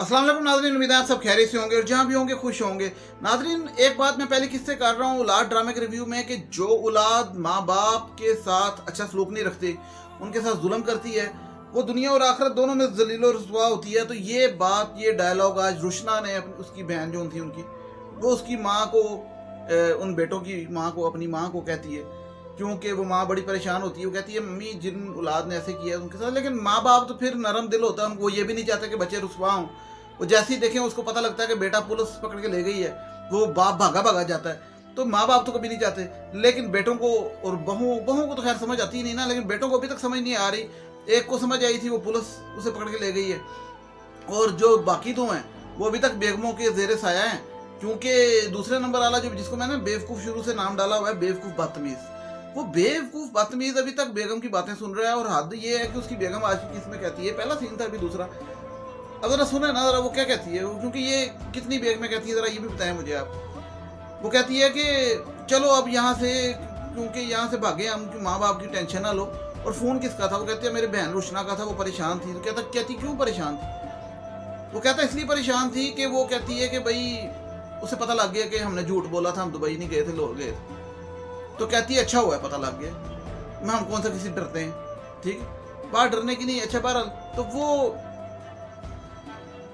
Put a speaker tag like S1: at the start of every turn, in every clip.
S1: अस्सलाम वालेकुम नाज़रीन, उम्मीद है आप सब खैरियत से होंगे और जहाँ भी होंगे खुश होंगे। नाज़रीन, एक बात मैं पहले किससे कर रहा हूँ औलाद ड्रामे के रिव्यू में कि जो औलाद माँ बाप के साथ अच्छा सलूक नहीं रखती, उनके साथ जुल्म करती है, वो दुनिया और आखिरत दोनों में जलील और रुसवा होती है। तो ये बात, ये डायलॉग आज रुशना ने उसकी बहन जो थी उनकी, वो उसकी माँ को, उन बेटों की माँ को, अपनी माँ को कहती है, क्योंकि वो माँ बड़ी परेशान होती है। वो कहती है मम्मी जिन औलाद ने ऐसे किया उनके साथ, लेकिन माँ बाप तो फिर नरम दिल होता है, वो ये भी नहीं चाहते कि बच्चे रुसवा हों। वो जैसे ही देखें उसको पता लगता है कि बेटा पुलिस पकड़ के ले गई है, वो बाप भागा भागा जाता है। तो माँ बाप तो कभी नहीं चाहते, लेकिन बेटों को और बहू को तो खैर समझ आती ही नहीं ना, लेकिन बेटों को अभी तक समझ नहीं आ रही। एक को समझ आई थी, वो पुलिस उसे पकड़ के ले गई है, और जो बाकी दो हैं वो अभी तक बेगमों के जेर साया हैं। क्योंकि दूसरे नंबर वाला जो, जिसको मैंने बेवकूफ़ शुरू से नाम डाला हुआ है, बेवकूफ़ बदतमीज़, वो बेवकूफ़ बदतमीज़ अभी तक बेगम की बातें सुन रहा है। और हद ये है कि उसकी बेगम आज की किस्में कहती है, पहला सीन था अभी दूसरा, अब जरा सुने ना जरा वो क्या कहती है, क्योंकि ये कितनी बेग में कहती है, जरा ये भी बताएं मुझे आप। वो कहती है कि चलो अब यहाँ से, क्योंकि यहाँ से भागे हम, कि माँ बाप की टेंशन ना लो। और फ़ोन किसका था? वो कहती है मेरे बहन रुशना का था, वो परेशान थी। तो कहती क्यों परेशान थी? वो कहता इसलिए परेशान थी कि वो कहती है कि भाई उसे पता लग गया कि हमने झूठ बोला था, हम दुबई नहीं गए थे, लोग गए थे। तो कहती है अच्छा हुआ है पता लग गया, मैं हम कौन सा किसी डरते हैं, ठीक है, बाहर डरने की नहीं। अच्छा बहरहाल, तो वो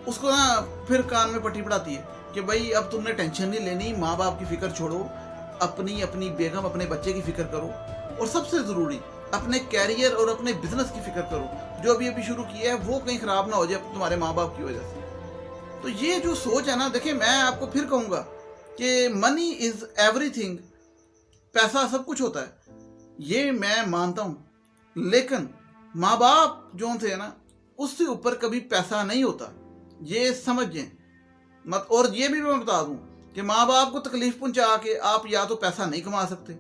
S1: उसको ना फिर कान में पट्टी पड़ाती है कि भाई अब तुमने टेंशन नहीं लेनी, माँ बाप की फिक्र छोड़ो, अपनी बेगम अपने बच्चे की फिक्र करो, और सबसे ज़रूरी अपने कैरियर और अपने बिजनेस की फिक्र करो। जो अभी अभी शुरू किया है वो कहीं ख़राब ना हो जाए तुम्हारे माँ बाप की वजह से। तो ये जो सोच है ना, देखिए मैं आपको फिर कहूँगा कि मनी इज़ एवरीथिंग, पैसा सब कुछ होता है, ये मैं मानता हूँ, लेकिन माँ बाप जो थे ना, उससे ऊपर कभी पैसा नहीं होता, ये समझें मत। और ये भी मैं बता दूं कि माँ बाप को तकलीफ पहुंचा के आप या तो पैसा नहीं कमा सकते,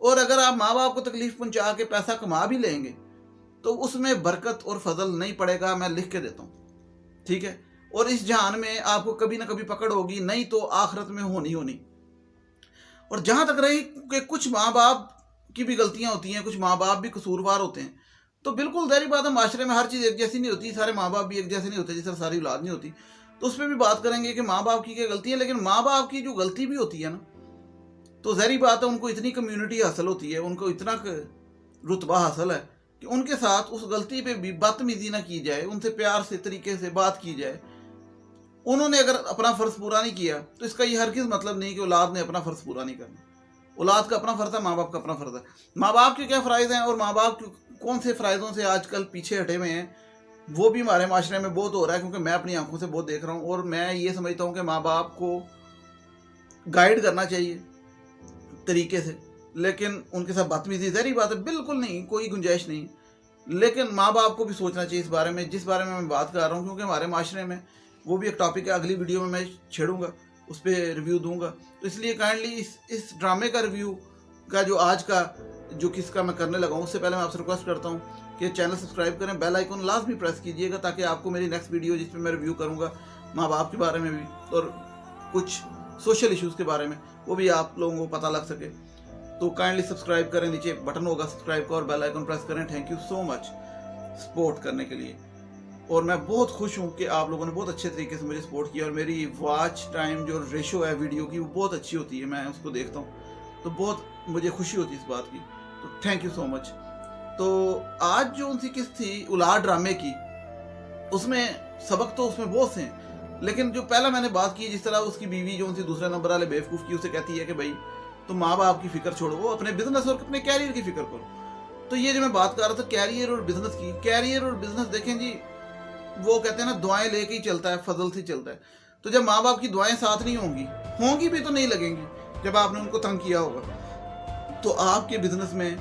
S1: और अगर आप माँ बाप को तकलीफ पहुंचा के पैसा कमा भी लेंगे तो उसमें बरकत और फजल नहीं पड़ेगा, मैं लिख के देता हूँ, ठीक है। और इस जहान में आपको कभी ना कभी पकड़ होगी, नहीं तो आखिरत में होनी। और जहाँ तक रही कि कुछ माँ बाप की भी गलतियाँ होती हैं, कुछ माँ बाप भी कसूरवार होते हैं, तो बिल्कुल ज़ाहिर बात है माशरे में हर चीज़ एक जैसी नहीं होती, सारे माँ बाप भी एक जैसे नहीं होते, जिस तरह सारी औलाद नहीं होती। तो उस पर भी बात करेंगे कि माँ बाप की क्या गलती है, लेकिन माँ बाप की जो गलती भी होती है ना, तो ज़ाहिर बात है उनको इतनी कम्युनिटी हासिल होती है, उनको इतना रुतबा हासिल है कि उनके साथ उस गलती पे भी बदतमीजी ना की जाए, उनसे प्यार से तरीके से बात की जाए। उन्होंने अगर अपना फ़र्ज़ पूरा नहीं किया तो इसका ये हरगिज़ मतलब नहीं कि औलाद ने अपना फ़र्ज़ पूरा नहीं करना। औलाद का अपना फ़र्ज़ है, माँ बाप का अपना फ़र्ज़ है। माँ बाप के क्या फ़राइज़ हैं और माँ बाप कौन से फ़राइज़ों से आजकल पीछे हटे हुए हैं, वो भी हमारे माशरे में बहुत हो रहा है, क्योंकि मैं अपनी आंखों से बहुत देख रहा हूँ। और मैं ये समझता हूँ कि माँ बाप को गाइड करना चाहिए तरीके से, लेकिन उनके साथ बदतमीजी ज़ाहिर बात है बिल्कुल नहीं, कोई गुंजाइश नहीं। लेकिन माँ बाप को भी सोचना चाहिए इस बारे में, जिस बारे में मैं बात कर रहा हूँ, क्योंकि हमारे माशरे में वो भी एक टॉपिक है, अगली वीडियो में मैं छेड़ूंगा, उस पर रिव्यू दूंगा। तो इसलिए काइंडली इस ड्रामे का रिव्यू का जो आज का जो किसका मैं करने लगा हूँ, उससे पहले मैं आपसे रिक्वेस्ट करता हूँ कि चैनल सब्सक्राइब करें, बेल आइकन लाजमी प्रेस कीजिएगा, ताकि आपको मेरी नेक्स्ट वीडियो जिसमें मैं रिव्यू करूँगा माँ बाप के बारे में भी और कुछ सोशल इश्यूज़ के बारे में, वो भी आप लोगों को पता लग सके। तो काइंडली सब्सक्राइब करें, नीचे बटन होगा सब्सक्राइब का और बेल आइकन प्रेस करें। Thank you so much support करने के लिए। और मैं बहुत खुश हूँ कि आप लोगों ने बहुत अच्छे तरीके से मुझे सपोर्ट किया, और मेरी वॉच टाइम जो रेशो है वीडियो की वो बहुत अच्छी होती है, मैं उसको देखता हूँ तो बहुत मुझे खुशी होती है इस बात की। तो थैंक यू सो मच। तो आज जो उनकी किस्त थी औलाद ड्रामे की, उसमें सबक तो उसमें बहुत से हैं, लेकिन जो पहला मैंने बात की, जिस तरह उसकी बीवी जो उनसे दूसरे नंबर वाले बेवकूफ़ की, उसे कहती है कि भाई तुम माँ बाप की फिक्र छोड़ो, वो अपने बिजनेस और अपने कैरियर की फिक्र करो। तो ये जो मैं बात कर रहा था कैरियर और बिजनेस की, कैरियर और बिजनेस देखें जी, वो कहते हैं ना दुआएं लेके ही चलता है, फजल से चलता है। तो जब माँ बाप की दुआएं साथ नहीं होंगी भी तो नहीं लगेंगी, जब आपने उनको तंग किया होगा, तो आपके बिजनेस में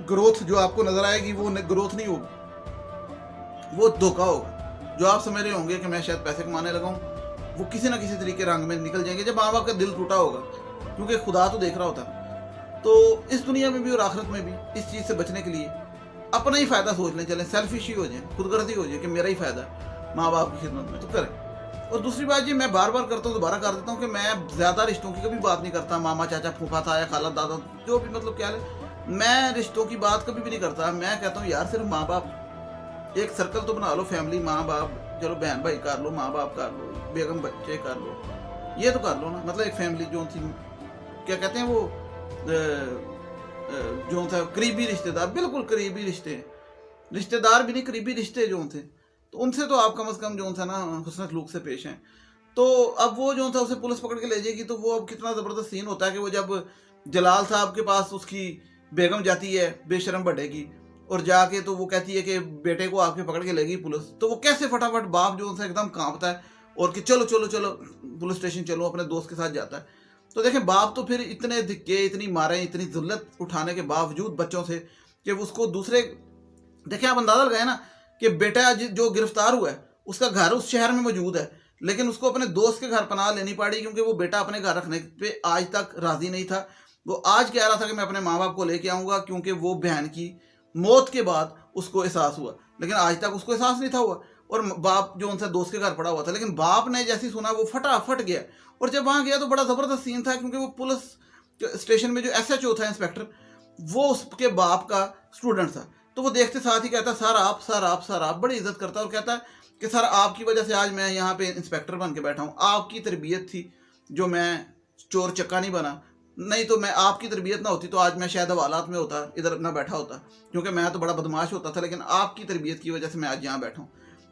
S1: ग्रोथ जो आपको नजर आएगी वो ग्रोथ नहीं होगी, वो धोखा होगा। जो आप समझ रहे होंगे कि मैं शायद पैसे कमाने लगा हूँ, वो किसी ना किसी तरीके रंग में निकल जाएंगे जब माँ बाप का दिल टूटा होगा, क्योंकि खुदा तो देख रहा होता है। तो इस दुनिया में भी और आखिरत में भी इस चीज़ से बचने के लिए अपना ही फ़ायदा सोच लें, चलें सेल्फिश ही हो जाए, खुदगर्जी हो जाए कि मेरा ही फ़ायदा है माँ बाप की खिदमत में, तो करें। और दूसरी बात ये मैं बार बार करता हूँ, दोबारा कर देता हूँ कि मैं ज़्यादा रिश्तों की कभी बात नहीं करता, मामा चाचा फूफा था या खाला दादा जो भी मतलब क्या है, मैं रिश्तों की बात कभी भी नहीं करता। मैं कहता हूँ यार सिर्फ माँ बाप, एक सर्कल तो बना लो फैमिली, माँ बाप चलो बहन भाई कर लो, माँ बाप कर लो, बेगम बच्चे कर लो, ये तो कर लो ना। मतलब एक फैमिली जो थी, क्या कहते हैं वो जो था करीबी रिश्तेदार, बिल्कुल करीबी रिश्ते, रिश्तेदार भी नहीं करीबी रिश्ते जो थे, तो उनसे तो आप कम से कम जो था ना हुस्न सलूक से पेश हैं। तो अब वो जो था उसे पुलिस पकड़ के ले जाएगी, तो वो अब कितना ज़बरदस्त सीन होता है कि वो जब जलाल साहब के पास उसकी बेगम जाती है बेशरम बड़े की, और जाके तो वो कहती है कि बेटे को आपके पकड़ के लेगी पुलिस, तो वो कैसे फटाफट बाप जो था एकदम कांपता है और कि चलो चलो चलो पुलिस स्टेशन चलो, अपने दोस्त के साथ जाता है। तो देखें बाप तो फिर इतने धिक्के, इतनी मारें, इतनी ज़ुल्लत उठाने के बावजूद बच्चों से, कि उसको दूसरे, देखें आप अंदाजा लगाए ना कि बेटा जो गिरफ्तार हुआ है उसका घर उस शहर में मौजूद है, लेकिन उसको अपने दोस्त के घर पनाह लेनी पड़ी, क्योंकि वो बेटा अपने घर रखने पे आज तक राज़ी नहीं था। वो आज कह रहा था कि मैं अपने माँ बाप को लेके आऊँगा, क्योंकि वो बहन की मौत के बाद उसको एहसास हुआ, लेकिन आज तक उसको एहसास नहीं था हुआ। और बाप जो उनसे दोस्त के घर पड़ा हुआ था, लेकिन बाप ने जैसे सुना वो फटाफट गया, और जब वहाँ गया तो बड़ा ज़बरदस्त सीन था, क्योंकि वो पुलिस स्टेशन में जो SHO था इंस्पेक्टर, वो उसके बाप का स्टूडेंट था। तो वो देखते साथ ही कहता सर आप, सर आप, सर आप, बड़ी इज्जत करता, और कहता है कि सर आपकी वजह से आज मैं यहाँ पे इंस्पेक्टर बन के बैठा हूँ, आपकी तरबियत थी जो मैं चोर चक्का नहीं बना, नहीं तो मैं आपकी तरबियत ना होती तो आज मैं शायद हवालात में होता, इधर ना बैठा होता, क्योंकि मैं तो बड़ा बदमाश होता था, लेकिन आपकी तरबियत की वजह से मैं आज यहाँ बैठा हूँ।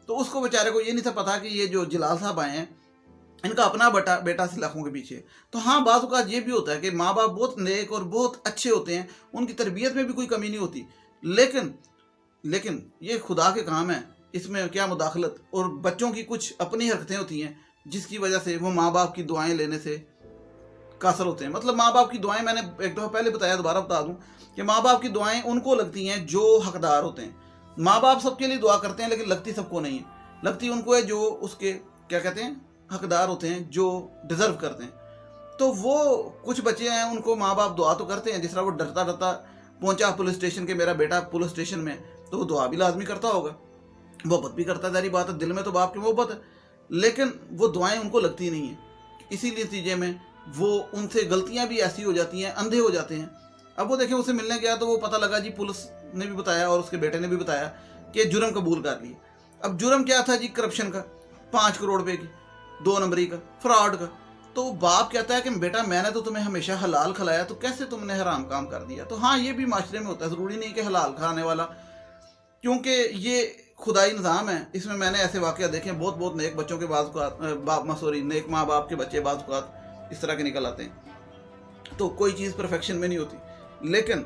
S1: तो उसको बेचारे को ये नहीं था पता कि ये जो जलाल साहब आए हैं इनका अपना बेटा सलाखों के पीछे। तो हाँ, बाज़ औक़ात ये भी होता है कि माँ बाप बहुत नेक और बहुत अच्छे होते हैं, उनकी तरबियत में भी कोई कमी नहीं होती, लेकिन ये खुदा के काम है, इसमें क्या मुदाखलत। और बच्चों की कुछ अपनी हरकतें होती हैं जिसकी वजह से वो माँ बाप की दुआएं लेने से कासर होते हैं। मतलब माँ बाप की दुआएं, मैंने एक दफ़ा पहले बताया, दोबारा बता दूं कि माँ बाप की दुआएं उनको लगती हैं जो हकदार होते हैं। माँ बाप सबके लिए दुआ करते हैं, लेकिन लगती सबको नहीं है, लगती उनको है जो उसके क्या कहते हैं हकदार होते हैं, जो डिज़र्व करते हैं। तो वो कुछ बच्चे हैं उनको माँ बाप दुआ तो करते हैं, जिस तरह वो डरता डरता पहुंचा पुलिस स्टेशन के मेरा बेटा पुलिस स्टेशन में, तो वो दुआ भी लाजमी करता होगा, मोहब्बत भी करता है, सारी बात है, दिल में तो बाप की मोहब्बत है, लेकिन वो दुआएं उनको लगती नहीं है। इसीलिए नतीजे में वो उनसे गलतियां भी ऐसी हो जाती हैं, अंधे हो जाते हैं। अब वो देखें उसे मिलने गया तो वो पता लगा जी, पुलिस ने भी बताया और उसके बेटे ने भी बताया कि जुर्म कबूल कर लिया। अब जुर्म क्या था जी, करप्शन का, 5 करोड़ रुपए की, 2 नंबरी का, फ्रॉड का। तो बाप कहता है कि बेटा मैंने तो तुम्हें हमेशा हलाल खिलाया, तो कैसे तुमने हराम काम कर दिया। तो हाँ, ये भी माशरे में होता है, ज़रूरी नहीं कि हलाल खाने वाला, क्योंकि ये खुदाई निज़ाम है। इसमें मैंने ऐसे वाक़या देखे हैं, बहुत नेक बच्चों के नेक माँ बाप के बच्चे बाज़ इस तरह के निकल आते हैं। तो कोई चीज़ परफेक्शन में नहीं होती, लेकिन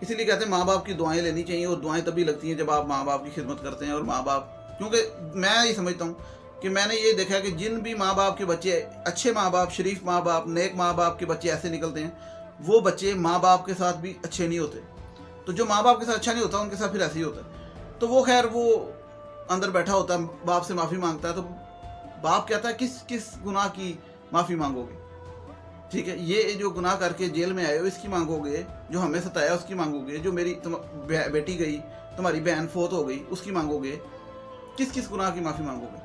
S1: इसीलिए कहते हैं माँ बाप की दुआएं लेनी चाहिए, और दुआएं तभी लगती हैं जब आप माँ बाप की खिदमत करते हैं। और माँ बाप, क्योंकि मैं ये समझता हूँ कि मैंने ये देखा कि जिन भी माँ बाप के बच्चे, अच्छे माँ बाप, शरीफ माँ बाप, नेक माँ बाप के बच्चे ऐसे निकलते हैं, वो बच्चे माँ बाप के साथ भी अच्छे नहीं होते। तो जो माँ बाप के साथ अच्छा नहीं होता उनके साथ फिर ऐसे ही होता है। तो वो खैर वो अंदर बैठा होता है, बाप से माफ़ी मांगता है, तो बाप कहता है किस गुनाह की माफ़ी मांगोगे, ठीक है, ये जो गुनाह करके जेल में आए हो इसकी मांगोगे, जो हमें सताया उसकी मांगोगे, जो मेरी बेटी गई, तुम्हारी बहन फोत हो गई, उसकी मांगोगे, किस गुनाह की माफ़ी मांगोगे,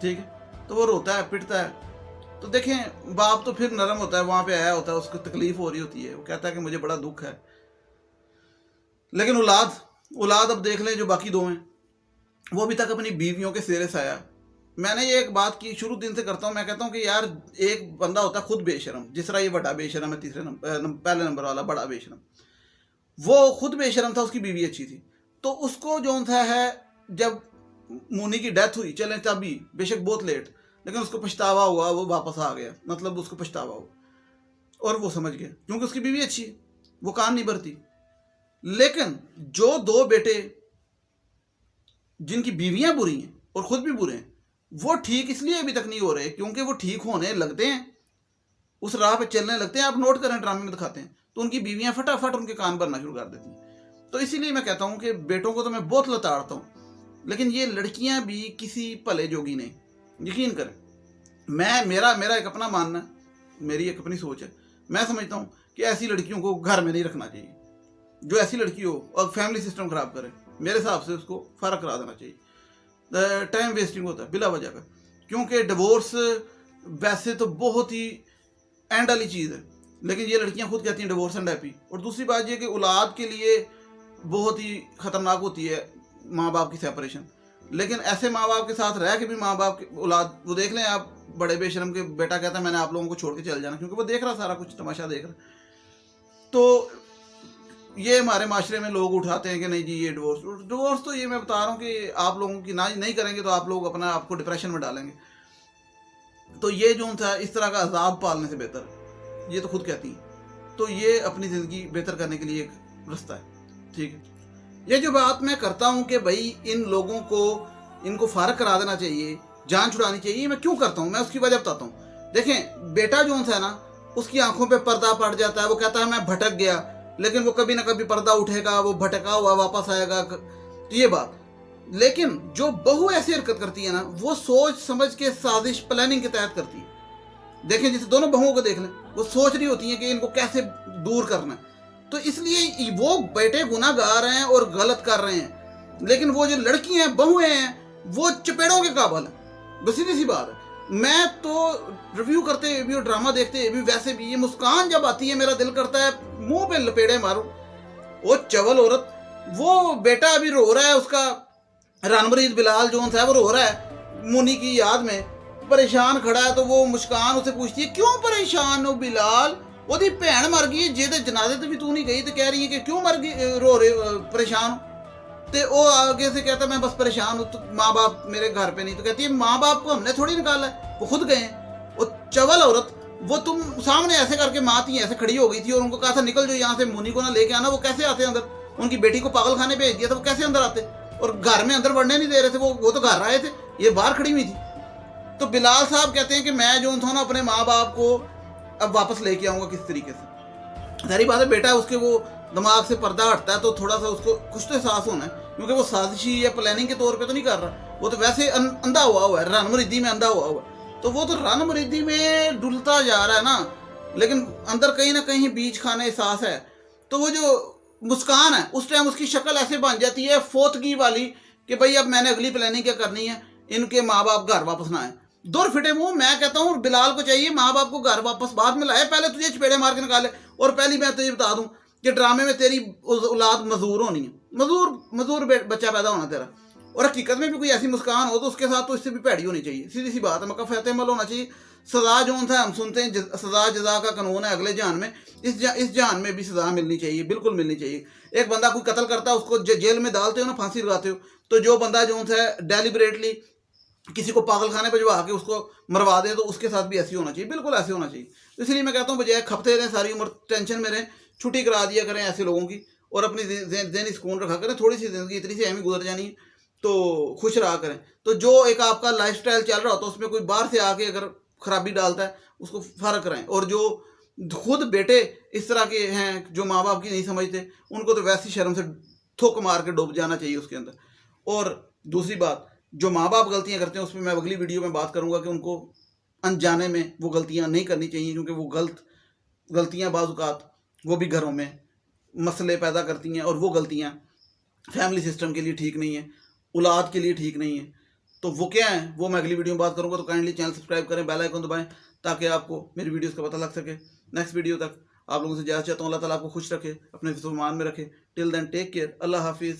S1: ठीक है। तो वो रोता है, पिटता है। तो देखें बाप तो फिर नरम होता है, वहाँ पे आया होता है, उसको तकलीफ़ हो रही होती है, वो कहता है कि मुझे बड़ा दुख है। लेकिन औलाद अब देख लें, जो बाकी 2 हैं वो अभी तक अपनी बीवियों के सिरे से आया। मैंने ये एक बात की शुरू दिन से करता हूँ, मैं कहता हूँ कि यार एक बंदा होता है खुद बेशरम, जिस तरह ये बड़ा बेशरम है, पहले नंबर वाला बड़ा बेशरम, वो खुद बेशरम था, उसकी बीवी अच्छी थी, तो उसको जो था है जब मुनी की डेथ हुई, चलें तभी, बेशक बहुत लेट, लेकिन उसको पछतावा हुआ, वो वापस आ गया, मतलब उसको पछतावा हुआ और वो समझ गया, क्योंकि उसकी बीवी अच्छी है, वो कान नहीं भरती। लेकिन जो 2 बेटे जिनकी बीवियां बुरी हैं और खुद भी बुरे हैं, वो ठीक इसलिए अभी तक नहीं हो रहे क्योंकि वो ठीक होने लगते हैं, उस राह पे चलने लगते हैं। आप नोट करें, ड्रामे में दिखाते हैं तो उनकी बीवियां फटाफट उनके कान भरना शुरू कर देती हैं। तो इसीलिए मैं कहता हूं कि बेटों को तो मैं बहुत लताड़ता हूं, लेकिन ये लड़कियां भी किसी भले जोगी नहीं, यकीन करें। मेरा एक अपना मानना है, मेरी एक अपनी सोच है। मैं समझता हूँ कि ऐसी लड़कियों को घर में नहीं रखना चाहिए। जो ऐसी लड़की हो और फैमिली सिस्टम खराब करे, मेरे हिसाब से उसको फ़र्क करा देना चाहिए। टाइम वेस्टिंग होता है बिला वजह का, क्योंकि डिवोर्स वैसे तो बहुत ही एंड वाली चीज़ है, लेकिन ये लड़कियां खुद कहती हैं डिवोर्स एंड हैप्पी। और दूसरी बात ये कि औलाद के लिए बहुत ही ख़तरनाक होती है माँ बाप की सेपरेशन। लेकिन ऐसे माँ बाप के साथ रह के भी माँ बाप की औलाद, वो देख लें आप, बड़े बेशरम के बेटा कहता है मैंने आप लोगों को छोड़ के चल जाना, क्योंकि वो देख रहा सारा कुछ तमाशा देख रहा। तो ये हमारे माशरे में लोग उठाते हैं कि नहीं जी ये डिवोर्स तो ये मैं बता रहा हूँ कि आप लोगों की ना नहीं करेंगे तो आप लोग अपना आपको डिप्रेशन में डालेंगे। तो ये जो था इस तरह का अजाब पालने से बेहतर, ये तो खुद कहती है, तो ये अपनी ज़िंदगी बेहतर करने के लिए एक रास्ता है। ठीक है, ये जो बात मैं करता हूँ कि भाई इन लोगों को इनको फारग करा देना चाहिए, जान छुड़ानी चाहिए, मैं क्यों करता हूँ, मैं उसकी वजह बताता हूँ। देखें, बेटा जो है ना, उसकी आंखों पे पर्दा पड़ जाता है, वो कहता है मैं भटक गया, लेकिन वो कभी ना कभी पर्दा उठेगा, वो भटका हुआ वापस आएगा, तो ये बात। लेकिन जो बहू ऐसी हरकत करती है ना, वो सोच समझ के साजिश प्लानिंग के तहत करती है। देखें, जैसे दोनों बहुओं को देख लें, वो सोच रही होती है कि इनको कैसे दूर करना है। तो इसलिए वो बेटे गुनाहगार हैं और गलत कर रहे हैं, लेकिन वो जो लड़की हैं, बहुएं हैं, वो चपेड़ों के काबिल है। बस सीधी सी बात है। मैं तो रिव्यू करते हुए भी और ड्रामा देखते हुए भी, वैसे भी ये मुस्कान जब आती है मेरा दिल करता है मुंह पे लपेड़े मारो। वो चवल औरत, वो बेटा अभी रो रहा है, उसका रणमरीद बिलाल जो है वो रो रहा है मुनी की याद में, परेशान खड़ा है। तो वो मुस्कान उसे पूछती है क्यों परेशान हो बिलाल, ओदी भैन मर गई जे ते जनाजे ते भी तू नहीं गई, तो कह रही है कि क्यों मर गई, रो रहे परेशान हो। तो वो आगे से कहता मैं बस परेशान हूँ, तो माँ बाप मेरे घर पे नहीं। तो कहती है माँ बाप को हमने थोड़ी निकाला है, वो खुद गए हैं। वो चवल औरत, वो तुम सामने ऐसे करके माँ थी ऐसे खड़ी हो गई थी और उनको कहा था निकल जो यहाँ से, मुनी को ना लेके आना। वो कैसे आते अंदर, उनकी बेटी को पागल खाने भेज दिया था, वो कैसे अंदर आते, और घर में अंदर बढ़ने नहीं दे रहे थे। वो तो घर आए थे, ये बाहर खड़ी हुई थी। तो बिलाल साहब कहते हैं कि मैं जो था ना अपने माँ बाप को अब वापस लेके आऊँगा किस तरीके से। सारी बात है, बेटा है उसके, वो दिमाग से पर्दा हटता है तो थोड़ा सा उसको कुछ तो एहसास होना है, क्योंकि वो साजिशी या प्लानिंग के तौर पे तो नहीं कर रहा, वो तो वैसे अंधा हुआ है, रणमरिदी में अंधा हुआ है। तो वो तो रणमरिदी में डुलता जा रहा है ना, लेकिन अंदर कहीं ना कहीं बीज खाने एहसास है। तो वो जो मुस्कान है, उस टाइम उसकी शक्ल ऐसे बन जाती है फोतगी वाली कि भाई अब मैंने अगली प्लानिंग क्या करनी है, इनके माँ बाप घर वापस ना आए। दूर फिटे मुंह, मैं कहता हूँ बिलाल को चाहिए माँ बाप को घर वापस बाद में लाए, पहले तुझे चपेड़े मार के निकाले। और पहली मैं तुझे बता दूं कि ड्रामे में तेरी औलाद मजदूर होनी है, मजदूर बच्चा पैदा होना तेरा। और हकीकत में भी कोई ऐसी मुस्कान हो तो उसके साथ तो इससे भी भैड़ी होनी चाहिए, सीधी सी बात है। मकफ़ अमल होना चाहिए। सज़ा जो था हम सुनते हैं सज़ा जज़ा का कानून है अगले जान में, इस जान में भी सज़ा मिलनी चाहिए, बिल्कुल मिलनी चाहिए। एक बंदा कोई कत्ल करता है उसको जेल में डालते हो ना, फांसी लगाते हो, तो जो बंदा जो है डेलिबरेटली किसी को पागल खाने पर जवा के उसको मरवा दे, तो उसके साथ भी ऐसी होना चाहिए, बिल्कुल ऐसे होना चाहिए। इसलिए मैं कहता हूँ बजाय खपते रहें सारी उम्र टेंशन में रहें, छुट्टी करा दिया करें ऐसे लोगों की, और अपनी ज़हनी सुकून रखा करें। थोड़ी सी ज़िंदगी इतनी सी अहमी गुजर जानी है, तो खुश रहा करें। तो जो एक आपका लाइफस्टाइल चल रहा होता है उसमें कोई बाहर से आके अगर खराबी डालता है उसको फ़र्क करें। और जो खुद बेटे इस तरह के हैं जो माँ बाप की नहीं समझते, उनको तो वैसी शर्म से थूक मार के डूब जाना चाहिए उसके अंदर। और दूसरी बात, जो माँ बाप गलतियाँ करते हैं उसमें मैं अगली वीडियो में बात करूँगा कि उनको अनजाने में वो गलतियाँ नहीं करनी चाहिए, क्योंकि वो गलतियाँ बाज़-औक़ात वो भी घरों में मसले पैदा करती हैं, और वो गलतियाँ फैमिली सिस्टम के लिए ठीक नहीं है, औलाद के लिए ठीक नहीं है। तो वो क्या है वो मैं अगली वीडियो में बात करूँगा। तो काइंडली चैनल सब्सक्राइब करें, बेल आइकन दबाएं, ताकि आपको मेरी वीडियोज़ का पता लग सके। नेक्स्ट वीडियो तक आप लोगों से इजाज़त चाहता हूँ। अल्लाह ताला आपको खुश रखे, अपने फ़रमान में रखे। टिल देन टेक केयर, अल्लाह हाफिज़।